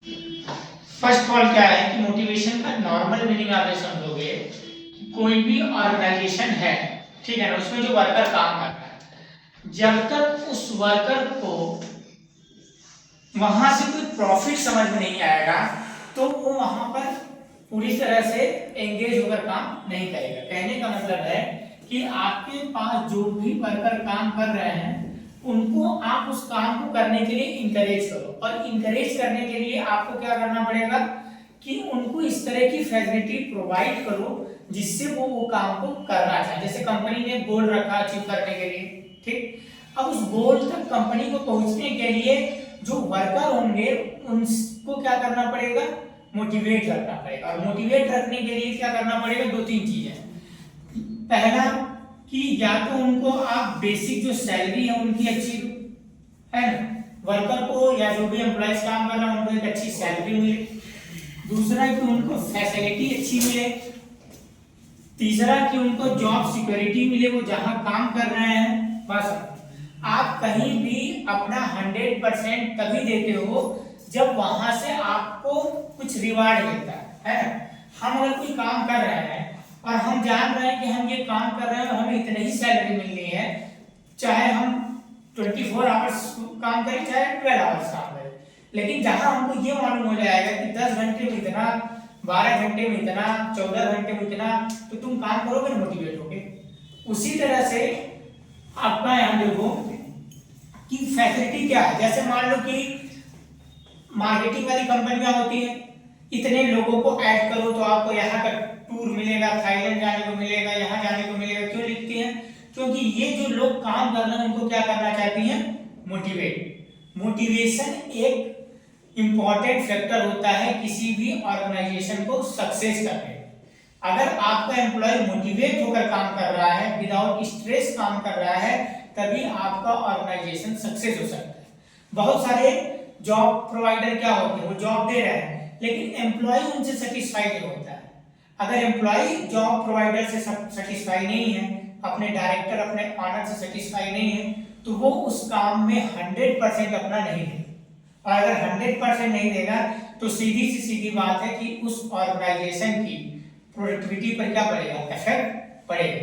First of all क्या है कि मोटिवेशन का नॉर्मल मीनिंग आप ये समझोगे कि कोई भी ऑर्गेनाइजेशन है, ठीक है ना, उसमें जो वर्कर काम कर रहा है, जब तक उस वर्कर को वहां से कोई प्रॉफिट समझ में नहीं आएगा तो वो वहां पर पूरी तरह से एंगेज होकर काम नहीं करेगा। कहने का मतलब है कि आपके पास जो भी वर्कर काम कर रहे हैं उनको आप उस काम को करने के लिए इंकरेज करो, और इंकरेज करने के लिए आपको क्या करना पड़ेगा कि उनको इस तरह की फैसिलिटी प्रोवाइड करो जिससे वो काम को करना चाहे। जैसे कंपनी ने गोल रखा अचीव करने के लिए, ठीक, अब उस गोल तक कंपनी को पहुंचने के लिए जो वर्कर होंगे उनको क्या करना पड़ेगा, मोटिवेट रखना पड़ेगा। और मोटिवेट रखने के लिए क्या करना पड़ेगा, दो तीन चीजें। पहला कि या तो उनको आप बेसिक जो सैलरी है उनकी अच्छी है ना, वर्कर को या जो भी एम्प्लॉइज काम कर रहा है उनको एक अच्छी सैलरी मिले। दूसरा कि उनको फैसिलिटी अच्छी मिले। तीसरा कि उनको जॉब सिक्योरिटी मिले, वो जहां काम कर रहे हैं। बस आप कहीं भी अपना 100% तभी देते हो जब वहां से आपको कुछ रिवार्ड मिलता है ना। हम अगर कोई काम कर रहे हैं और हम जान रहे हैं कि हम ये काम कर रहे हैं और हमें इतनी ही सैलरी मिलनी है, चाहे हम 24 आवर्स काम करें चाहे 12 आवर्स काम करें, लेकिन जहां हमको ये मालूम हो जाएगा कि 10 घंटे में इतना, 12 घंटे में इतना, 14 घंटे में इतना, तो तुम काम करोगे ना मोटिवेट होगे। उसी तरह से आपका यहाँ देखो कि फैसिलिटी क्या है। जैसे मान लो कि मार्केटिंग वाली कंपनियां होती हैं, इतने लोगों को ऐड करो तो आपको यहाँ का टूर मिलेगा, थाईलैंड जाने को मिलेगा, यहाँ जाने को मिलेगा। क्यों लिखती हैं? क्योंकि ये जो लोग काम कर रहे हैं उनको क्या करना चाहती हैं, मोटिवेट। मोटिवेशन एक इंपॉर्टेंट फैक्टर होता है किसी भी ऑर्गेनाइजेशन को सक्सेस करने। अगर आपका एम्प्लॉय मोटिवेट होकर काम कर रहा है, विदाउट स्ट्रेस काम कर रहा है, तभी आपका ऑर्गेनाइजेशन सक्सेस हो सकता है। बहुत सारे जॉब प्रोवाइडर क्या होते हैं, वो जॉब दे रहे हैं लेकिन एम्प्लॉय उनसे सेटिस्फाई नहीं होता है। अगर एम्प्लॉय जॉब प्रोवाइडर से सेटिस्फाई नहीं है, अपने डायरेक्टर अपने ऑनर से सेटिस्फाई नहीं है, तो वो उस काम में 100% अपना नहीं देगा। और अगर 100% नहीं देगा तो सीधी सी सीधी बात है कि उस ऑर्गेनाइजेशन की प्रोडक्टिविटी पर क्या पड़ेगा, इफेक्ट पड़ेगा।